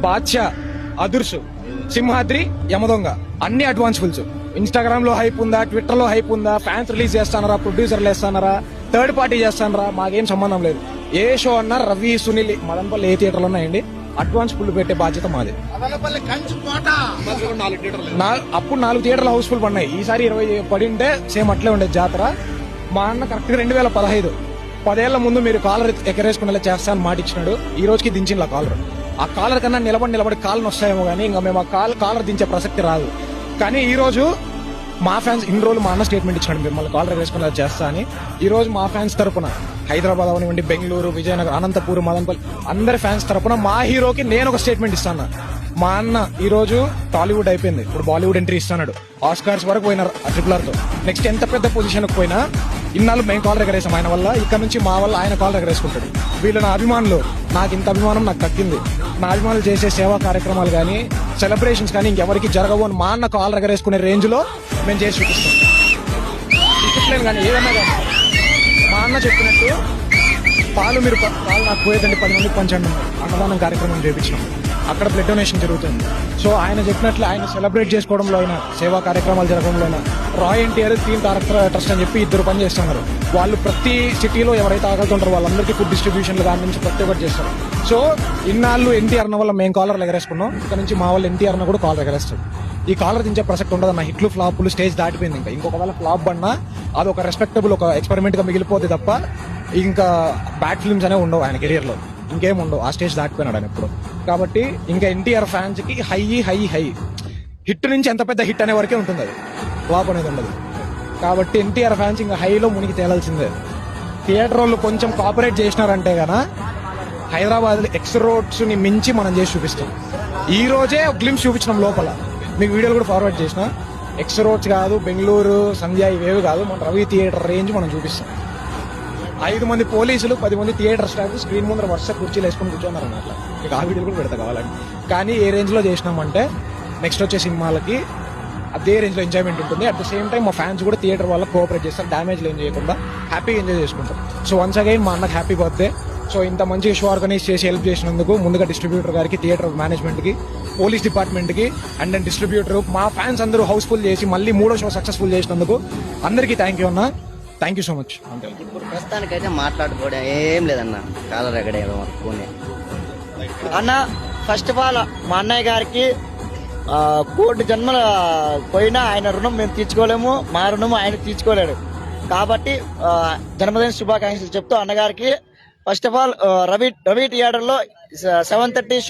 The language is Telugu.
బాద్షా, అదుర్స్, సింహాద్రి, యమదొంగ అన్ని అడ్వాన్స్ ఫుల్స్. ఇన్స్టాగ్రామ్ లో హైప్ ఉందా, ట్విట్టర్ లో హైప్ ఉందా, ఫ్యాన్స్ రిలీజ్ చేస్తానరా, ప్రొడ్యూసర్లు వేస్తానరా, థర్డ్ పార్టీ చేస్తానరా, మాకేం సంబంధం లేదు. ఏ షో అన్నా రవి, సునీల్, మదనపల్లి ఏ థియేటర్లు ఉన్నాయండి, అడ్వాన్స్ ఫుల్ పెట్టే బాధ్యత మాది. అప్పుడు 4 థియేటర్లు హౌస్ఫుల్ పడినాయి, ఈసారి 20 పడింటే సేమ్ అట్లే ఉండేది జాతర. మా అన్న కరెక్ట్ గా 2015 10 ఏళ్ల ముందు మీరు కాలర్ ఎక్కరేసుకునేలా చేస్తాను మాట ఇచ్చినాడు. ఈ రోజుకి దించిన కాలర్. ఆ కాలర్ కన్నా నిలబడి కాళ్ళు వస్తాయేమో కానీ ఇంకా మేము ఆ కాలర్ దించే ప్రసక్తి రాదు. కానీ ఈ రోజు మా ఫ్యాన్స్ ఇన్ని రోజులు మా అన్న స్టేట్మెంట్ ఇచ్చినాడు మిమ్మల్ని కాలర్ ఎక్కరేసుకునేలా చేస్తా అని. ఈ రోజు మా ఫ్యాన్స్ తరపున హైదరాబాద్ అవనివ్వండి, బెంగళూరు, విజయనగరం, అనంతపూర్, మదనపల్లి అందరి ఫ్యాన్స్ తరపున మా హీరోకి నేను ఒక స్టేట్మెంట్ ఇస్తాను. మా అన్న ఈ రోజు టాలీవుడ్ అయిపోయింది, ఇప్పుడు బాలీవుడ్ ఎంట్రీ ఇస్తున్నాడు. ఆస్కార్స్ వరకు పోయినారు RRR తో. నెక్స్ట్ ఎంత పెద్ద పొజిషన్ పోయినా ఇన్నాళ్ళు మేము కాలర్ ఎగరేసాం ఆయన వల్ల, ఇక్కడ నుంచి మా వల్ల ఆయన కాలర్ ఎగరేసుకుంటాడు. వీళ్ళు నా అభిమానులు, నాకు ఇంత అభిమానం నాకు తగ్గింది. నా అభిమానులు చేసే సేవా కార్యక్రమాలు కానీ, సెలబ్రేషన్స్ కానీ ఇంకెవరికి జరగవు అని మా అన్న కాలర్ ఎగరేసుకునే రేంజ్ లో మేము చేసి చూపిస్తాం. డిసిప్లిన్ కానీ ఏదన్నా కానీ మా అన్న చెప్పినట్టు పాలు నాకు పోయేదండి 10 మందికి పంచండి అన్నదానం కార్యక్రమం చేయించినాం. అక్కడ బ్లడ్ డొనేషన్ జరుగుతుంది. సో ఆయన చెప్పినట్లు ఆయన సెలబ్రేట్ చేసుకోవడంలో అయినా, సేవా కార్యక్రమాలు జరగడంలో అయినా, రాయ్ ఎన్టీఆర్ థీమ్ తారక ట్రస్ట్ అని చెప్పి 2 పని చేస్తున్నారు. వాళ్ళు ప్రతి సిటీలో ఎవరైతే ఆగలుతుంటారో వాళ్ళందరికీ ఫుడ్ డిస్ట్రిబ్యూషన్లు దాని నుంచి ప్రతి ఒక్కటి చేస్తారు. సో ఇన్నాళ్ళు ఎన్టీఆర్ వల్ల మేము కాలర్లు ఎగరేసుకున్నాం, ఇక్కడ నుంచి మా వాళ్ళు ఎన్టీఆర్ కూడా కాలర్ ఎగరేస్తాడు. ఈ కాలర్ దించే ప్రసక్తి ఉండదు అన్న. హిట్లు ఫ్లాపులు స్టేజ్ దాటిపోయింది. ఇంకా ఇంకొకవేళ ఫ్లాప్ పడినా అది ఒక రెస్పెక్టబుల్ ఒక ఎక్స్పెరిమెంట్ గా మిగిలిపోతే తప్ప ఇంకా బ్యాడ్ ఫిల్మ్స్ అనేవి ఉండవు ఆయన కెరియర్ లో, ఇంకేం ఉండవు. ఆ స్టేజ్ దాటిపోయినాడు ఆయన ఇప్పుడు. కాబట్టి ఇంకా ఎన్టీఆర్ ఫ్యాన్స్ కి హై హిట్ నుంచి ఎంత పెద్ద హిట్ అనే వరకే ఉంటుంది, అది ఫ్లాప్ అనేది ఉండదు. కాబట్టి ఎన్టీఆర్ ఫ్యాన్స్ ఇంకా హైలో మునిగి తేలాల్సిందే. థియేటర్ వాళ్ళు కొంచెం కోఆపరేట్ చేసినారంటే గాన హైదరాబాద్ ఎక్స్ రోడ్స్ ని మించి మనం చేసి చూపిస్తాం. ఈ రోజే ఒక గ్లిమ్స్ చూపించడం లోపల, మీకు వీడియోలు కూడా ఫార్వర్డ్ చేసిన. ఎక్స్ రోడ్స్ కాదు, బెంగళూరు, సంధ్య ఇవేవి కాదు, మన రవి థియేటర్ రేంజ్ మనం చూపిస్తాం. 5 మంది పోలీసులు, 10 మంది థియేటర్ స్టాఫ్ స్క్రీన్ ముందర వరుస కుర్చీలు వేసుకుని కూర్చున్నారు అన్నట్ల. మీకు ఆ వీడియోలు కూడా పెడతా కావాలండి. కానీ ఏ రేంజ్ లో చేసినామంటే నెక్స్ట్ వచ్చే సినిమాలకి అదే రేంజ్ లో ఎంజాయ్మెంట్ ఉంటుంది. అట్ ద సేమ్ టైం మా ఫ్యాన్స్ కూడా థియేటర్ వాళ్ళకి కోఆపరేట్ చేస్తారు, డ్యామేజ్ ఏం చేయకుండా హ్యాపీగా ఎంజాయ్ చేసుకుంటారు. సో వన్స్ అగైన్ మా అన్నకు హ్యాపీ బర్త్డే. సో ఇంత మంచి షో ఆర్గనైజ్ చేసి హెల్ప్ చేసినందుకు ముందుగా డిస్ట్రిబ్యూటర్ గారికి, థియేటర్ మేనేజ్మెంట్ కి, పోలీస్ డిపార్ట్మెంట్ కి, అండ్ దెన్ డిస్ట్రిబ్యూటర్, మా ఫ్యాన్స్ అందరూ హౌస్ఫుల్ చేసి మళ్ళీ 3వ షో సక్సెస్ఫుల్ చేసినందుకు అందరికీ థ్యాంక్ యూ అన్న. Thank you so much. ఇప్పుడు ప్రస్తుతానికైతే మాట్లాడుకోవడం ఏం లేదన్న, కాలర్ ఎక్కడే అన్న. ఫస్ట్ ఆఫ్ ఆల్ మా అన్నయ్య గారికి 1 కోటి జన్మల పోయినా ఆయన రుణం మేము తీర్చుకోలేము, మా రుణం ఆయన తీర్చుకోలేడు. కాబట్టి జన్మదిన శుభాకాంక్షలు చెప్తూ అన్నగారికి first of all Ravi theatre లో 7:30